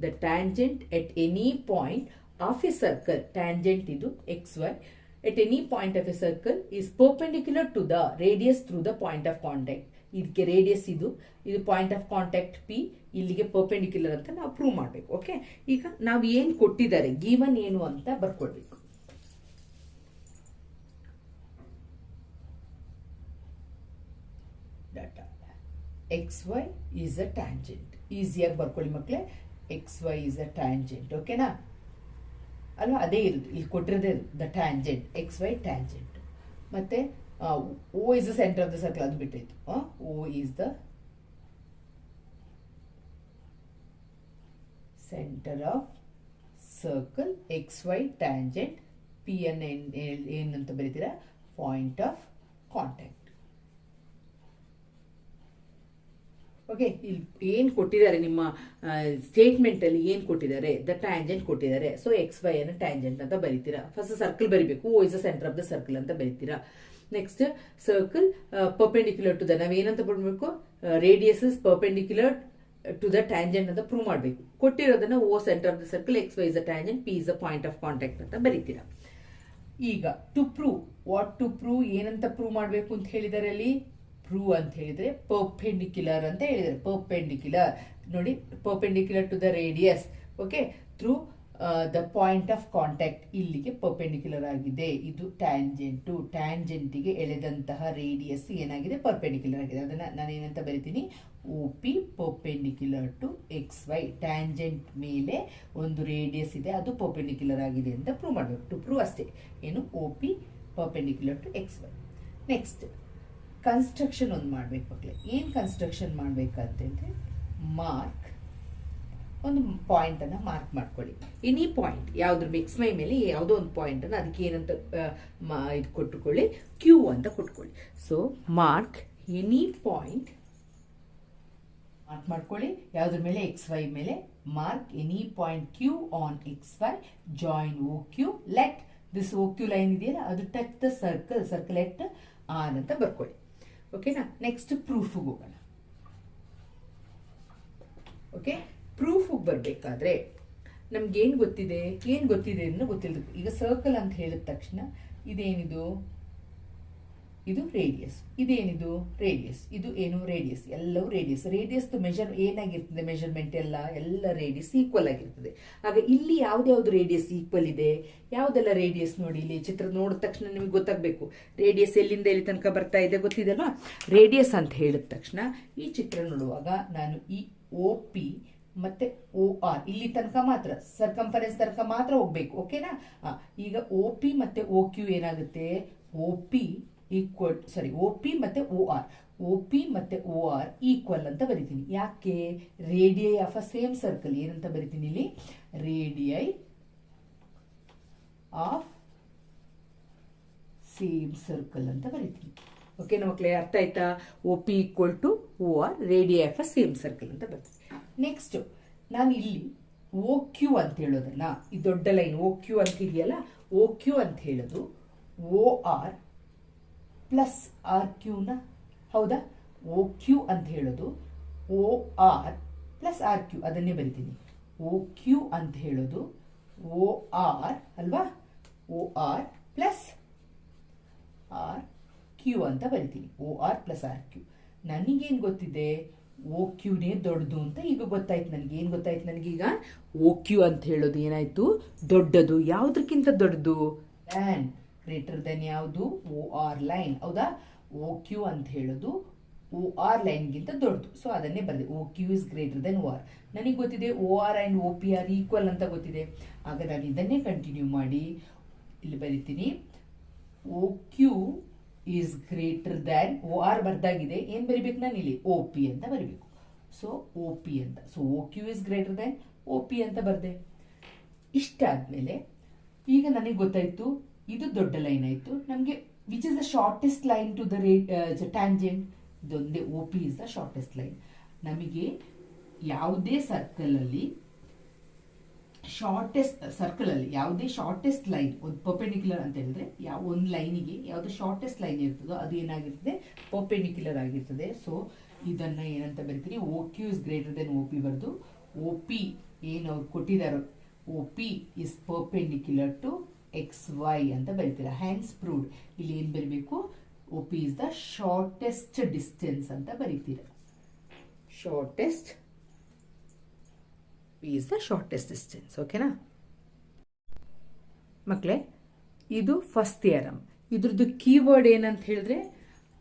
The tangent at any point of A circle, tangent ಇದು XY, at any point of a circle is perpendicular to the radius through the point of contact. ಇದಕ್ಕೆ radius ಇದು point of contact P, ಇಲ್ಲಿಗೆ perpendicular ಅಂತ ನಾವು prove ಮಾಡಬೇಕು. Okay, ಈಗ ನಾವು ಏನ್ ಕೊಟ್ಟಿದ್ದಾರೆ, ಗಿವನ್ ಏನು ಅಂತ ಬರ್ಕೊಳ್ಬೇಕು. Data XY is a tangent. ಈಸಿಯಾಗಿ ಬರ್ಕೊಳ್ಳಿ ಮಕ್ಕಳೇ, XY is a tangent. ಓಕೆನಾ ಅಲ್ವಾ, ಅದೇ ಇರುತ್ತೆ ಇಲ್ಲಿ ಕೊಟ್ಟಿರೋದೇ ದ ಟ್ಯಾಂಜೆಂಟ್ XY ಟ್ಯಾಂಜೆಂಟ್. ಮತ್ತೆ O is the center of the circle, ಅದು ಬಿಟ್ಟಿತ್ತು. O is the center of circle, XY tangent, P ಅನ್ನು ಏನಂತ ಬರೀತೀರಾ, ಪಾಯಿಂಟ್ ಆಫ್ ಕಾಂಟ್ಯಾಕ್ಟ್. ಓಕೆ, ಇಲ್ಲಿ ಏನ್ ಕೊಟ್ಟಿದ್ದಾರೆ ನಿಮ್ಮ ಸ್ಟೇಟ್ಮೆಂಟ್ ಅಲ್ಲಿ ಏನ್ ಕೊಟ್ಟಿದ್ದಾರೆ, ದ ಟ್ಯಾಂಜೆಂಟ್ ಕೊಟ್ಟಿದ್ದಾರೆ. ಸೊ XY ಅನ್ನು ಟ್ಯಾಂಜೆಂಟ್ ಅಂತ ಬರೀತೀರಾ. ಫಸ್ಟ್ ಸರ್ಕಲ್ ಬರಿಬೇಕು, O is the center of the circle ಅಂತ ಬರೀತೀರಾ. Next circle perpendicular to the, ನಾವೇನಂತ ಬರಬೇಕು, radius is perpendicular to the tangent ಅಂತ ಪ್ರೂವ್ ಮಾಡಬೇಕು. ಕೊಟ್ಟಿರೋದನ್ನ O centre of the circle, XY is the tangent, P is the point of contact ಅಂತ ಬರೀತೀರಾ. ಈಗ to prove, what to prove, ಏನಂತ prove ಮಾಡಬೇಕು ಅಂತ ಹೇಳಿದರೆ ಅಲ್ಲಿ ಪ್ರೂವ್ ಅಂತ ಹೇಳಿದ್ರೆ ಪರ್ಪೆಂಡಿಕ್ಯುಲರ್ ಅಂತ ಹೇಳಿದರೆ, ಪರ್ಪೆಂಡಿಕ್ಯುಲರ್ ನೋಡಿ, perpendicular to the radius. Okay, through the point of contact, ಇಲ್ಲಿಗೆ ಪರ್ಪೆಂಡಿಕ್ಯುಲರ್ ಆಗಿದೆ. ಇದು ಟ್ಯಾಂಜೆಂಟು, ಟ್ಯಾಂಜೆಂಟಿಗೆ ಎಳೆದಂತಹ ರೇಡಿಯಸ್ ಏನಾಗಿದೆ, ಪರ್ಪೆಂಡಿಕ್ಯುಲರ್ ಆಗಿದೆ. ಅದನ್ನ ನಾನು ಏನಂತ ಬರಿತೀನಿ, OP perpendicular to XY, tangent ಮೇಲೆ ಒಂದು ರೇಡಿಯಸ್ ಇದೆ, ಅದು ಪರ್ಪೆಂಡಿಕ್ಯುಲರ್ ಆಗಿದೆ ಅಂತ ಪ್ರೂವ್ ಮಾಡಬೇಕು. ಟು ಪ್ರೂವ್ ಅಷ್ಟೇ, ಏನು, OP perpendicular to XY. Next construction ಒಂದು ಮಾಡ್ಬೇಕು ಮಕ್ಕಳೇ. ಏನು ಕನ್ಸ್ಟ್ರಕ್ಷನ್ ಮಾಡ್ಬೇಕಂತಂದ್ರೆ, ಮಾರ್ಕ್ ಒಂದು ಪಾಯಿಂಟ್ ಅನ್ನ ಮಾರ್ಕ್ ಮಾಡ್ಕೊಳ್ಳಿ. ಎನಿ ಪಾಯಿಂಟ್, ಯಾವ್ದ್ರ XY ಮೇಲೆ ಯಾವುದೋ ಒಂದು ಪಾಯಿಂಟ್ ಅನ್ನ ಅದಕ್ಕೆ ಏನಂತ ಇದು ಕೊಟ್ಟುಕೊಳ್ಳಿ, Q ಅಂತ ಕೊಟ್ಕೊಳ್ಳಿ. So mark any point, mark ಮಾಡ್ಕೊಳ್ಳಿ ಯಾವ್ದ್ರ ಮೇಲೆ, XY ಮೇಲೆ. Mark any point Q on XY, join OQ, let this OQ line ಇದೆಯಲ್ಲ ಅದು touch the circle, circle at R ಅಂತ ಬರ್ಕೊಳ್ಳಿ. ಓಕೆನಾ, ನೆಕ್ಸ್ಟ್ ಪ್ರೂಫ್ ಹೋಗೋಣ. ಓಕೆ, ಪ್ರೂಫ್ ಬರಬೇಕಾದ್ರೆ ನಮ್ಗೆ ಏನು ಗೊತ್ತಿದೆ ಅನ್ನೋ ಗೊತ್ತಿಲ್ಲ. ಈಗ ಸರ್ಕಲ್ ಅಂತ ಹೇಳಿದ ತಕ್ಷಣ ಇದೇನಿದು, ಇದು ರೇಡಿಯಸ್, ಇದೇನಿದು ರೇಡಿಯಸ್, ಇದು ಏನು ರೇಡಿಯಸ್, ಎಲ್ಲವೂ ರೇಡಿಯಸ್. ರೇಡಿಯಸ್ ಮೆಜರ್ ಏನಾಗಿರ್ತದೆ, ಮೆಜರ್ಮೆಂಟ್ ಎಲ್ಲ ರೇಡಿಯಸ್ ಈಕ್ವಲ್ ಆಗಿರ್ತದೆ. ಆಗ ಇಲ್ಲಿ ಯಾವ್ದು ರೇಡಿಯಸ್ ಈಕ್ವಲ್ ಇದೆ, ಯಾವುದೆಲ್ಲ ರೇಡಿಯಸ್ ನೋಡಿ, ಇಲ್ಲಿ ಚಿತ್ರ ನೋಡಿದ ತಕ್ಷಣ ನಿಮಗೆ ಗೊತ್ತಾಗಬೇಕು ರೇಡಿಯಸ್ ಎಲ್ಲಿಂದ ಎಲ್ಲಿ ತನಕ ಬರ್ತಾ ಇದೆ, ಗೊತ್ತಿದೆಲ್ವಾ. ರೇಡಿಯಸ್ ಅಂತ ಹೇಳಿದ ತಕ್ಷಣ ಈ ಚಿತ್ರ ನೋಡುವಾಗ ನಾನು ಈ OP ಮತ್ತೆ OR ಇಲ್ಲಿ ತನಕ ಮಾತ್ರ, ಸರ್ಕಂಫರೆನ್ಸ್ ತನಕ ಮಾತ್ರ ಹೋಗ್ಬೇಕು. ಓಕೆನಾ, ಈಗ OP ಮತ್ತೆ OQ ಏನಾಗುತ್ತೆ, OP ಮತ್ತೆ OP ಮತ್ತೆ OR ಈಕ್ವಲ್ ಅಂತ ಬರಿತೀನಿ. ಯಾಕೆ, radii of a same circle, ಏನಂತ ಬರಿತೀನಿ ಇಲ್ಲಿ, ರೇಡಿಯೈ ಆಫ್ ಸೇಮ್ ಸರ್ಕಲ್ ಅಂತ ಬರಿತೀನಿ. ಓಕೆ ಮಕ್ಕಳೇ, ಅರ್ಥ ಆಯ್ತಾ? OP equal to OR, radii of a same circle ಅಂತ ಬರ್ತೀನಿ. ನೆಕ್ಸ್ಟ್ ನಾನು ಇಲ್ಲಿ OQ ಅಂತ ಹೇಳೋದನ್ನ, ಈ ದೊಡ್ಡ ಲೈನ್ OQ ಅಂತ ಇದೆಯಲ್ಲ, OQ ಅಂತ ಹೇಳೋದು OR ಪ್ಲಸ್ RQ ನ, ಹೌದಾ, OQ ಅಂತ ಹೇಳೋದು OR ಪ್ಲಸ್ RQ, ಅದನ್ನೇ ಬರಿತೀನಿ. OQ ಅಂತ ಹೇಳೋದು OR ಅಲ್ವಾ, OR ಪ್ಲಸ್ RQ ಅಂತ ಬರಿತೀನಿ. OR plus RQ. ನನಗೇನು ಗೊತ್ತಿದೆ, OQನೇ ದೊಡ್ಡದು ಅಂತ ಈಗ ಗೊತ್ತಾಯ್ತು ನನಗೆ. ಏನು ಗೊತ್ತಾಯ್ತು ನನಗೀಗ, OQ ಅಂತ ಹೇಳೋದು ಏನಾಯ್ತು, ದೊಡ್ಡದು. ಯಾವುದಕ್ಕಿಂತ ದೊಡ್ಡದು, ದ್ಯಾನ್, ಗ್ರೇಟರ್ ದೆನ್ ಯಾವುದು, OR ಲೈನ್, ಹೌದಾ. OQ ಅಂತ ಹೇಳೋದು OR ಲೈನ್ಗಿಂತ ದೊಡ್ಡದು. ಸೊ ಅದನ್ನೇ ಬರೆದೆ, OQ is greater than OR. ನನಗೆ ಗೊತ್ತಿದೆ OR and OP are equal ಅಂತ ಗೊತ್ತಿದೆ. ಆಗ ನಾನು ಇದನ್ನೇ ಕಂಟಿನ್ಯೂ ಮಾಡಿ ಇಲ್ಲಿ ಬರಿತೀನಿ, OQ is greater than OR ಬರ್ದಾಗಿದೆ. ಏನು ಬರಿಬೇಕು ನಾನು ಇಲ್ಲಿ, OP ಅಂತ ಬರಿಬೇಕು. ಸೊ OP ಅಂತ, so OQ is greater than OP ಅಂತ ಬರ್ದೆ. ಇಷ್ಟಾದ್ಮೇಲೆ ಈಗ ನನಗೆ ಗೊತ್ತಾಯ್ತು, ಇದು ದೊಡ್ಡ ಲೈನ್ ಆಯ್ತು. ನಮಗೆ which is the shortest line to the tangent, ಇದೊಂದೇ, OP is the shortest line. ನಮಗೆ ಯಾವುದೇ ಸರ್ಕಲ್ ಅಲ್ಲಿ ಯಾವುದೇ ಶಾರ್ಟೆಸ್ಟ್ ಲೈನ್, ಒಂದು ಪರ್ಪೆಂಡಿಕ್ಯುಲರ್ ಅಂತ ಹೇಳಿದ್ರೆ ಒಂದು ಲೈನಿಗೆ ಯಾವ್ದು ಶಾರ್ಟೆಸ್ಟ್ ಲೈನ್ ಇರ್ತದೋ ಅದು ಏನಾಗಿರ್ತದೆ, ಪರ್ಪೆಂಡಿಕ್ಯುಲರ್ ಆಗಿರ್ತದೆ. ಸೊ ಇದನ್ನ ಏನಂತ ಬರಿತೀರಿ, OQ is greater than OP ಬರೆದು, OP ಏನು ಅವ್ರು ಕೊಟ್ಟಿದ್ದಾರೋ O P is perpendicular to X Y ಅಂತ ಬರೀತೀರಾ. Hence proved. ಇಲ್ಲಿ ಏನು ಬರೀಬೇಕು, O P is the shortest distance ಅಂತ ಬರೀತೀರಾ. Shortest P is the shortest distance. ಓಕೆನಾ ಮಕ್ಕಳೇ, ಇದು ಫಸ್ಟ್ ಥಿಯರಮ್. ಇದ್ರದ್ದು ಕೀವರ್ಡ್ ಏನಂತ ಹೇಳಿದ್ರೆ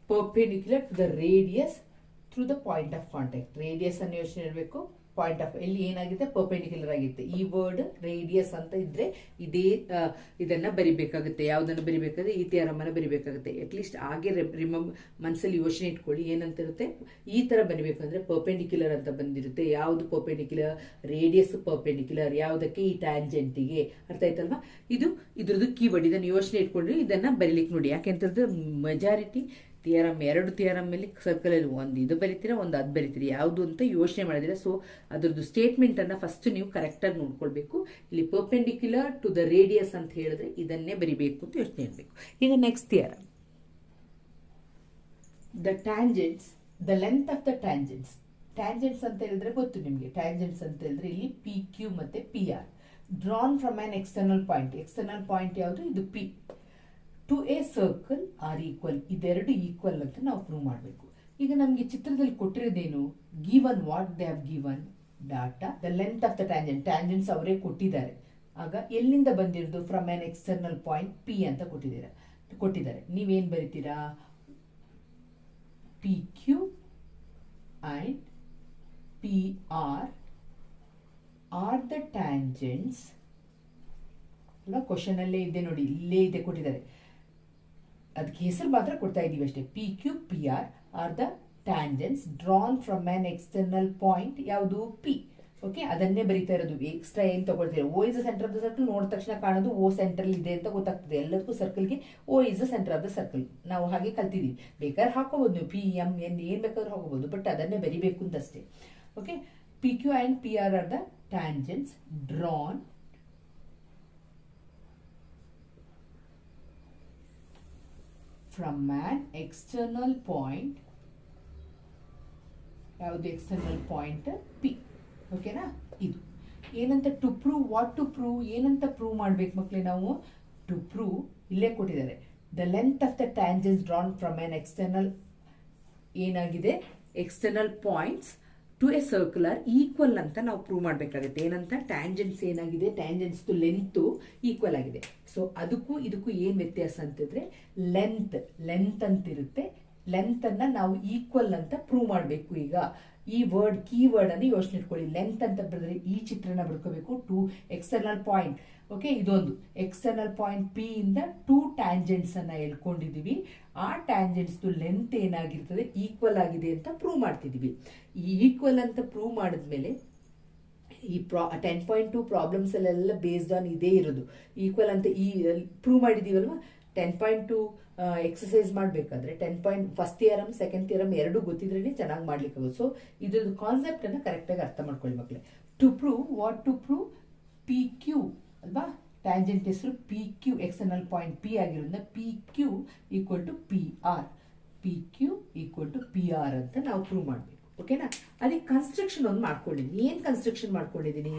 perpendicular to the radius through the point of contact. Radius ಅನ್ನು ಯೋಚನೆ ಇರಬೇಕು, ಪಾಯಿಂಟ್ ಆಫ್ ಎಲ್ಲಿ ಏನಾಗಿದೆ ಪರ್ಪೆಂಡಿಕ್ಯುಲರ್ ಆಗಿರುತ್ತೆ. ಈ ವರ್ಡ್ ರೇಡಿಯಸ್ ಅಂತ ಇದ್ರೆ ಇದನ್ನ ಬರಿಬೇಕಾಗುತ್ತೆ. ಯಾವುದನ್ನು ಬರಿಬೇಕಾದ್ರೆ ಈ ಥಿಯರಮ್ ಅನ್ನು ಬರಿಬೇಕಾಗುತ್ತೆ. ಅಟ್ಲೀಸ್ಟ್ ಹಾಗೆ ಮನಸ್ಸಲ್ಲಿ ಯೋಚನೆ ಇಟ್ಕೊಳ್ಳಿ. ಏನಂತ ಇರುತ್ತೆ, ಈ ತರ ಬರಿಬೇಕಂದ್ರೆ ಪರ್ಪೆಂಡಿಕ್ಯುಲರ್ ಅಂತ ಬಂದಿರುತ್ತೆ. ಯಾವುದು ಪರ್ಪೆಂಡಿಕ್ಯುಲರ್, ರೇಡಿಯಸ್ ಪರ್ಪೆಂಡಿಕ್ಯುಲರ್ ಯಾವುದಕ್ಕೆ, ಈ ಟ್ಯಾಂಜೆಂಟಿಗೆ. ಅರ್ಥ ಆಯ್ತಲ್ವಾ? ಇದ್ರದ್ದು ಕೀವರ್ಡ್. ಇದನ್ನು ಯೋಚನೆ ಇಟ್ಕೊಂಡ್ರೆ ಇದನ್ನ ಬರೀಲಿಕ್ಕೆ ನೋಡಿ. ಯಾಕೆಂತಂದ್ರೆ ಮೆಜಾರಿಟಿ ಥಿಯರಮ್, 2 ಥಿಯರಮ್ ಮೇಲೆ ಸರ್ಕಲಲ್ಲಿ ಒಂದು ಇದು ಬರಿತೀರಾ, ಒಂದು ಅದು ಬರಿತೀರಿ. ಯಾವುದು ಅಂತ ಯೋಚನೆ ಮಾಡಿದ್ರೆ. ಸೊ ಅದ್ರದ್ದು ಸ್ಟೇಟ್ಮೆಂಟ್ ಅನ್ನ ಫಸ್ಟ್ ನೀವು ಕರೆಕ್ಟಾಗಿ ನೋಡ್ಕೊಳ್ಬೇಕು. ಇಲ್ಲಿ ಪರ್ಪೆಂಡಿಕ್ಯುಲರ್ ಟು ದ ರೇಡಿಯಸ್ ಅಂತ ಹೇಳಿದ್ರೆ ಇದನ್ನೇ ಬರಿಬೇಕು ಅಂತ ಯೋಚನೆ ಇರಬೇಕು. ಈಗ next theorem, the tangents, the length of the tangents. Tangents ಅಂತ ಹೇಳಿದ್ರೆ ಗೊತ್ತು ನಿಮಗೆ. ಟ್ಯಾಂಜೆಂಟ್ಸ್ ಅಂತ ಹೇಳಿದ್ರೆ ಇಲ್ಲಿ ಪಿ ಕ್ಯೂ ಮತ್ತೆ P R drawn from an external point. External point ಯಾವುದು, ಇದು P. To a circle are equal. ಇದೆರಡು ಈಕ್ವಲ್ ಅಂತ ನಾವು ಪ್ರೂವ್ ಮಾಡಬೇಕು. ಈಗ ನಮಗೆ ಚಿತ್ರದಲ್ಲಿ ಕೊಟ್ಟಿರೋದೇನು, given what they have given data, the length of the tangent. Tangents ಅವರೇ ಕೊಟ್ಟಿದ್ದಾರೆ. ಆಗ ಎಲ್ಲಿಂದ ಬಂದಿರೋದು, from an external point P ಅಂತ ಕೊಟ್ಟಿದ್ದಾರೆ. ನೀವೇನ್ ಬರಿತೀರಾ, P Q and P R the tangents. ಅಲ್ಲ, ಕ್ವಶನ್ ಅಲ್ಲೇ ಇದೆ ನೋಡಿ, ಇಲ್ಲೇ ಇದೆ ಕೊಟ್ಟಿದ್ದಾರೆ. ಅದಕ್ಕೆ ಹೆಸರು ಮಾತ್ರ ಕೊಡ್ತಾ ಇದೀವಿ ಅಷ್ಟೇ. P Q P R the tangents drawn from an external point. ಯಾವುದು, ಪಿ. ಓಕೆ, ಅದನ್ನೇ ಬರೀತಾ ಇರೋದು. ಎಕ್ಸ್ಟ್ರಾ ಏನ್ ತಗೊಳ್ತೀರಾ, O is the centre of the circle. ನೋಡಿದ ತಕ್ಷಣ ಕಾಣೋದು ಓ ಸೆಂಟರ್ ಇದೆ ಅಂತ ಗೊತ್ತಾಗ್ತದೆ. ಎಲ್ಲದಕ್ಕೂ ಸರ್ಕಲ್ಗೆ O is the centre of the circle. ನಾವು ಹಾಗೆ ಕಲ್ತಿದೀವಿ. ಬೇಕಾದ್ರೆ ಹಾಕೋಬಹುದು ನೀವು, ಪಿ ಎಂ ಎನ್ ಏನ್ ಬೇಕಾದ್ರೂ ಹಾಕೋಬಹುದು, ಬಟ್ ಅದನ್ನೇ ಬರಿಬೇಕು ಅಂತಷ್ಟೇ. Okay, P Q and P R the tangents drawn from an external point. ಯಾವುದು ಎಕ್ಸ್ಟರ್ನಲ್ ಪಾಯಿಂಟ್, ಪಿ. ಓಕೆನಾ, ಇದು ಏನಂತ to prove. What to prove, ಏನಂತ ಪ್ರೂವ್ ಮಾಡ್ಬೇಕು ಮಕ್ಕಳೇ ನಾವು. ಟು ಪ್ರೂವ್ ಇಲ್ಲೇ ಕೊಟ್ಟಿದ್ದಾರೆ, the length of the tangents drawn from an external, ಏನಾಗಿದೆ external points to a circular equal ಅಂತ ನಾವು ಪ್ರೂವ್ ಮಾಡಬೇಕಾಗುತ್ತೆ. ಏನಂತ, ಟ್ಯಾಂಜೆಂಟ್ಸ್ ಏನಾಗಿದೆ, ಟ್ಯಾಂಜೆಂಟ್ಸ್ ಲೆಂತ್ ಈಕ್ವಲ್ ಆಗಿದೆ. ಸೊ ಅದಕ್ಕೂ ಇದಕ್ಕೂ ಏನ್ ವ್ಯತ್ಯಾಸ ಅಂತಂದ್ರೆ ಲೆಂತ್ ಅಂತ ಇರುತ್ತೆ. ಲೆಂತ್ ಅನ್ನ ನಾವು ಈಕ್ವಲ್ ಅಂತ ಪ್ರೂವ್ ಮಾಡಬೇಕು. ಈಗ ಈ ವರ್ಡ್ ಕೀವರ್ಡ್ ಅನ್ನು ಯೋಚನೆ ಇಟ್ಕೊಳ್ಳಿ. ಲೆಂತ್ ಅಂತ ಬರೆದ್ರೆ ಈ ಚಿತ್ರನ ಬರ್ಕೋಬೇಕು. To external point. ಓಕೆ, ಇದೊಂದು ಎಕ್ಸ್ಟರ್ನಲ್ ಪಾಯಿಂಟ್ ಪಿ ಇಂದ 2 ಟ್ಯಾಂಜೆಂಟ್ಸ್ ಅನ್ನ ಎಳ್ಕೊಂಡಿದೀವಿ. ಆ ಟ್ಯಾಂಜೆಂಟ್ಸ್ ಲೆಂತ್ ಏನಾಗಿರ್ತದೆ, ಈಕ್ವಲ್ ಆಗಿದೆ ಅಂತ ಪ್ರೂವ್ ಮಾಡ್ತಿದೀವಿ. ಈ ಈಕ್ವಲ್ ಅಂತ ಪ್ರೂವ್ ಮಾಡಿದ್ಮೇಲೆ ಈ 10.2 ಪ್ರಾಬ್ಲಮ್ಸ್ ಅಲ್ಲೆಲ್ಲ ಬೇಸ್ಡ್ ಆನ್ ಇದೇ ಇರೋದು. ಈಕ್ವಲ್ ಅಂತ ಈ ಪ್ರೂವ್ ಮಾಡಿದೀವಲ್ವಾ. 10.2 ಎಕ್ಸಸೈಸ್ ಮಾಡಬೇಕಾದ್ರೆ 10. ಫಸ್ಟ್ ಥಿಯರಮ್ ಸೆಕೆಂಡ್ ಥಿಯರಮ್ ಎರಡೂ ಗೊತ್ತಿದ್ರೇನೆ ಚೆನ್ನಾಗಿ ಮಾಡ್ಲಿಕ್ಕೆ ಆಗೋದು. ಸೊ ಇದ್ರದ್ದು ಕಾನ್ಸೆಪ್ಟ್ ಅನ್ನ ಕರೆಕ್ಟ್ ಆಗಿ ಅರ್ಥ ಮಾಡ್ಕೊಳ್ಳಿ ಮಕ್ಕಳೇ. To prove, what to prove, P Q ಅಲ್ವಾ. ಟ್ಯಾಂಜೆಂಟ್ ಹೆಸರು P Q, external point P ಆಗಿರೋದ್ರಿಂದ P Q equal to P R. P Q equal to P R ಅಂತ ನಾವು ಪ್ರೂವ್ ಮಾಡಬೇಕು. ಓಕೆನಾ, ಅದಕ್ಕೆ ಕನ್ಸ್ಟ್ರಕ್ಷನ್ ಒಂದು ಮಾಡ್ಕೊಂಡಿದ್ದೀನಿ. ಏನ್ ಕನ್ಸ್ಟ್ರಕ್ಷನ್ ಮಾಡ್ಕೊಂಡಿದ್ದೀನಿ,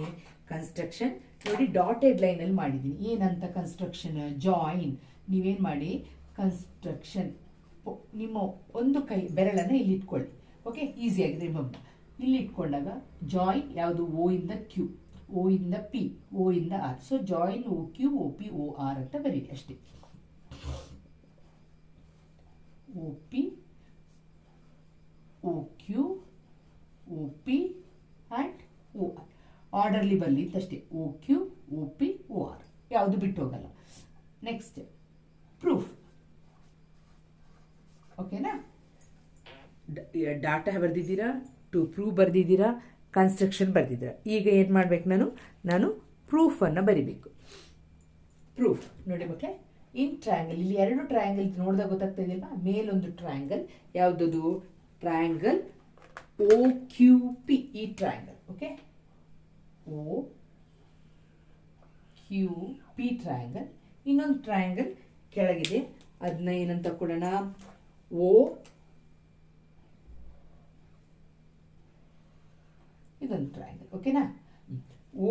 ಕನ್ಸ್ಟ್ರಕ್ಷನ್ ನೋಡಿ ಡಾಟೆಡ್ ಲೈನ್ ಅಲ್ಲಿ ಮಾಡಿದ್ದೀನಿ. ಏನಂತ ಕನ್ಸ್ಟ್ರಕ್ಷನ್, ಜಾಯಿನ್. ನೀವೇನ್ ಮಾಡಿ, ಕನ್ಸ್ಟ್ರಕ್ಷನ್ ನಿಮ್ಮ ಒಂದು ಕೈ ಬೆರಳನ್ನ ಇಲ್ಲಿ ಇಟ್ಕೊಳ್ಳಿ. ಓಕೆ, ಈಸಿ ಆಗಿದೆ ರಿಮೆಂಬರ್. ಇಲ್ಲಿ ಇಟ್ಕೊಂಡಾಗ ಜಾಯಿನ್ ಯಾವುದು, ಓ ಇಂದ ಕ್ಯೂ, ಓ ಇಂದ ಪಿ, ಓ ಇಂದ R. So join O Q O P O R ಅಂತ ಬರೀರಿ ಅಷ್ಟೇ. O P O Q O P and O R. Orderly ಬರಲಿ ಅಂತಷ್ಟೇ. O Q O P O R, ಯಾವುದು ಬಿಟ್ಟು ಹೋಗಲ್ಲ. Next proof. ಓಕೆನಾ, ಡಾಟಾ ಬರ್ದಿದ್ದೀರಾ, ಟು ಪ್ರೂವ್ ಬರ್ದಿದ್ದೀರಾ, ಕನ್ಸ್ಟ್ರಕ್ಷನ್ ಬರ್ದಿದ್ದೀರಾ. ಈಗ ಏನ್ ಮಾಡ್ಬೇಕು, ನಾನು ಪ್ರೂಫ್ ಅನ್ನ ಬರಿಬೇಕು. ಪ್ರೂಫ್ ನೋಡಿ ಮಕ್ಕಳೇ, ಇನ್ ಟ್ರಯಾಂಗಲ್. ಇಲ್ಲಿ 2 ಟ್ರಯಾಂಗಲ್ ನೋಡಿದಾಗ ಗೊತ್ತಾಗ್ತಾ ಇದೆಯಲ್ವಾ. ಮೇಲೊಂದು ಟ್ರಯಾಂಗಲ್, ಯಾವ್ದದು, ಟ್ರಯಾಂಗಲ್ ಓ ಕ್ಯೂ ಪಿ. ಈ triangle okay, O Q P triangle. ಇನ್ನೊಂದು ಟ್ರಯಾಂಗಲ್ ಕೆಳಗಿದೆ, ಅದನ್ನ ಏನಂತ ಕೊಡೋಣ, ಓ, ಇದೊಂದು ಟ್ರಯಾಂಗಲ್. ಓಕೆನಾ. ಓ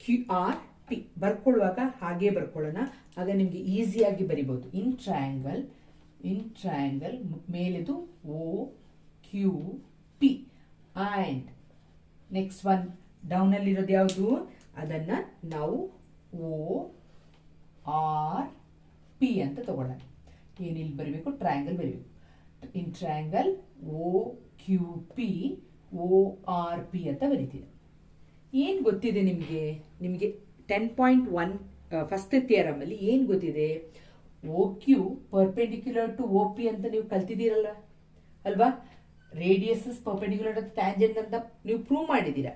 ಕ್ಯೂ ಆರ್ ಪಿ ಬರ್ಕೊಳ್ಳುವಾಗ ಹಾಗೆ ಬರ್ಕೊಳ್ಳೋಣ, ಆಗ ನಿಮಗೆ ಈಸಿಯಾಗಿ ಬರಿಬೋದು. ಇನ್ ಟ್ರಯಾಂಗಲ್ ಮೇಲೆದು O Q P and next one ಡೌನಲ್ಲಿರೋದು ಯಾವುದು, ಅದನ್ನು ನಾವು ಓ ಆರ್ ಪಿ ಅಂತ ತಗೊಳ್ಳೋಣ. ಏನಿಲ್ಲಿ ಬರೀಬೇಕು, ಟ್ರಯಾಂಗಲ್ ಬರೀಬೇಕು. In triangle O Q P O R P ಅಂತ ಬರೀತೀವಿ. ಏನು ಗೊತ್ತಿದೆ ನಿಮಗೆ 10.1 ಫಸ್ಟ್ ಥಿಯರಮಲ್ಲಿ ಏನು ಗೊತ್ತಿದೆ, O Q perpendicular to O P ಅಂತ ನೀವು ಕಲ್ತಿದ್ದೀರಲ್ಲ ಅಲ್ವಾ. Radius is perpendicular to tangent ಅಂತ ನೀವು ಪ್ರೂವ್ ಮಾಡಿದ್ದೀರಾ.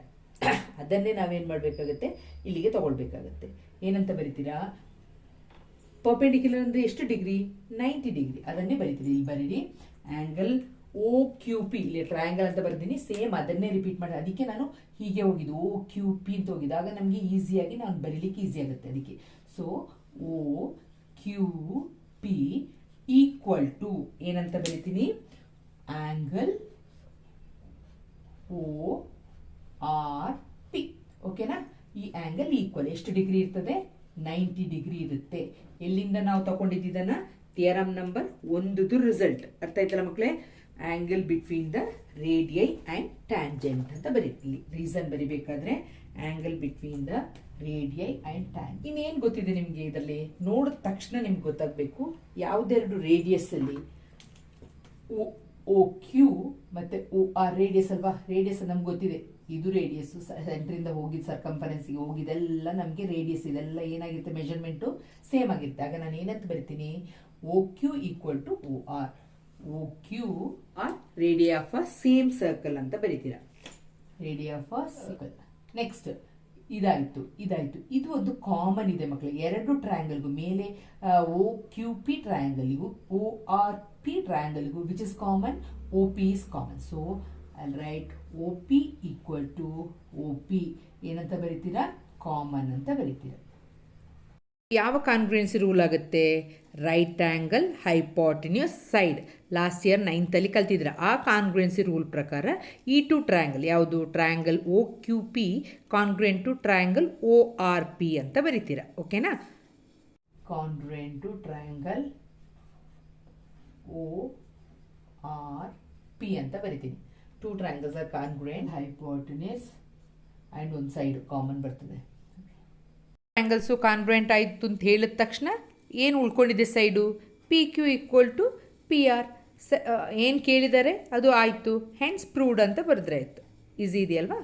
ಅದನ್ನೇ ನಾವೇನು ಮಾಡಬೇಕಾಗುತ್ತೆ, ಇಲ್ಲಿಗೆ ತಗೊಳ್ಬೇಕಾಗತ್ತೆ. ಏನಂತ ಬರಿತೀರಾ, ಪರ್ಪೆಂಡಿಕ್ಯುಲರ್ ಅಂದರೆ ಎಷ್ಟು ಡಿಗ್ರಿ, 90 ಡಿಗ್ರಿ. ಅದನ್ನೇ ಬರಿತೀರಿ. ಇಲ್ಲಿ ಬರೀರಿ ಆ್ಯಂಗಲ್ ಓ ಕ್ಯೂ ಪಿ, ಇಲ್ಲಿ ಟ್ರಯಾಂಗಲ್ ಅಂತ ಬರ್ತೀನಿ, ಸೇಮ್ ಅದನ್ನೇ ರಿಪೀಟ್ ಮಾಡಿ. ಅದಕ್ಕೆ ನಾನು ಹೀಗೆ ಹೋಗಿದ್ದು, ಓ ಕ್ಯೂ ಪಿ ಅಂತ ಹೋಗಿದ್ದು, ಆಗ ನಮಗೆ ಈಸಿಯಾಗಿ ನಾನು ಬರೀಲಿಕ್ಕೆ ಈಸಿ ಆಗುತ್ತೆ. ಅದಕ್ಕೆ so O Q P equal to ಏನಂತ ಬರಿತೀನಿ, ಆಂಗಲ್ ಓ ಆರ್ ಪಿ. ಓಕೆನಾ. ಈ ಆಂಗಲ್ ಈಕ್ವಲ್ ಎಷ್ಟು ಡಿಗ್ರಿ ಇರ್ತದೆ, 90 ಡಿಗ್ರಿ ಇರುತ್ತೆ. ಎಲ್ಲಿಂದ ನಾವು ತಗೊಂಡಿದ್ದನ್ನ, ಥಿಯರಮ್ ನಂಬರ್ 1ದು ರಿಸಲ್ಟ್. ಅರ್ಥ ಆಯ್ತಲ್ಲ ಮಕ್ಕಳೇ. Angle between the radii and tangent ಅಂತ ಬರೀತೀವಿ. ರೀಸನ್ ಬರಿಬೇಕಾದ್ರೆ angle between the radii and tangent. ಇನ್ನೇನು ಗೊತ್ತಿದೆ ನಿಮಗೆ ಇದರಲ್ಲಿ, ನೋಡಿದ ತಕ್ಷಣ ನಿಮ್ಗೆ ಗೊತ್ತಾಗಬೇಕು ಯಾವುದೆರಡು ರೇಡಿಯಸ್ ಅಲ್ಲಿ ಓ ಕ್ಯೂ ಮತ್ತೆ ಓ ಆರ್ ರೇಡಿಯಸ್ ಅಲ್ವಾ. ರೇಡಿಯಸ್ ನಮ್ಗೆ ಗೊತ್ತಿದೆ, ಇದು ರೇಡಿಯಸ್ ಸೆಂಟ್ರಿಂದ ಹೋಗಿದ್ದು ಸರ್ಕಂಫರೆನ್ಸ್ಗೆ ಹೋಗಿದೆಲ್ಲ ನಮಗೆ ರೇಡಿಯಸ್. ಇದೆಲ್ಲ ಏನಾಗಿರುತ್ತೆ, ಮೆಜರ್ಮೆಂಟು ಸೇಮ್ ಆಗಿರುತ್ತೆ. ಆಗ ನಾನು ಏನಂತ ಬರಿತೀನಿ, O Q equal to O R. O Q R radii of a same circle ಅಂತ ಬರಿತೀರಾ, radii of a circle. Next ಇದಾಯ್ತು. ಇದು ಒಂದು ಕಾಮನ್ ಇದೆ ಮಕ್ಕಳು, ಎರಡು ಟ್ರಯಾಂಗಲ್ಗೂ ಮೇಲೆ ಓ ಕ್ಯೂ ಪಿ ಟ್ರಯಾಂಗಲ್ಗೂ ಓ ಆರ್ ಪಿ ಟ್ರಯಾಂಗಲ್ಗೂ which is common, O P is common. So I'll write OP equal to OP. ಏನಂತ ಬರೀತೀರಾ, ಕಾಮನ್ ಅಂತ ಬರೀತೀರಾ. ಯಾವ ಕಾನ್ಗ್ರುಯೆನ್ಸಿ ರೂಲ್ ಆಗುತ್ತೆ, right angle hypotenuse side. Last year 9th ಅಲ್ಲಿ ಕಲ್ತಿದ್ರ. ಆ ಕಾನ್ಗ್ರುಯೆನ್ಸಿ ರೂಲ್ ಪ್ರಕಾರ ಈ ಟು ಟ್ರಯಾಂಗಲ್ ಯಾವುದು, triangle O Q P congruent to triangle O R P ಅಂತ ಬರೀತೀರಾ. ಓಕೆನಾ. Congruent to triangle O R P ಅಂತ ಬರಿತೀನಿ. Two triangles are congruent, hypotenuse and ಒಂದು ಸೈಡ್ ಕಾಮನ್ ಬರ್ತದೆ. ಟ್ರಯಾಂಗಲ್ಸು ಕಾನ್ಗ್ರುಯೆಂಟ್ ಆಯಿತು ಅಂತ ಹೇಳಿದ ತಕ್ಷಣ ಏನು ಉಳ್ಕೊಂಡಿದೆ side, P Q equal to P R. ಏನು ಕೇಳಿದ್ದಾರೆ ಅದು ಆಯಿತು, ಹೆನ್ಸ್ ಪ್ರೂವ್ಡ್ ಅಂತ ಬರೆದ್ರೆ ಆಯಿತು. ಈಸಿ ಇದೆಯಲ್ವಾ.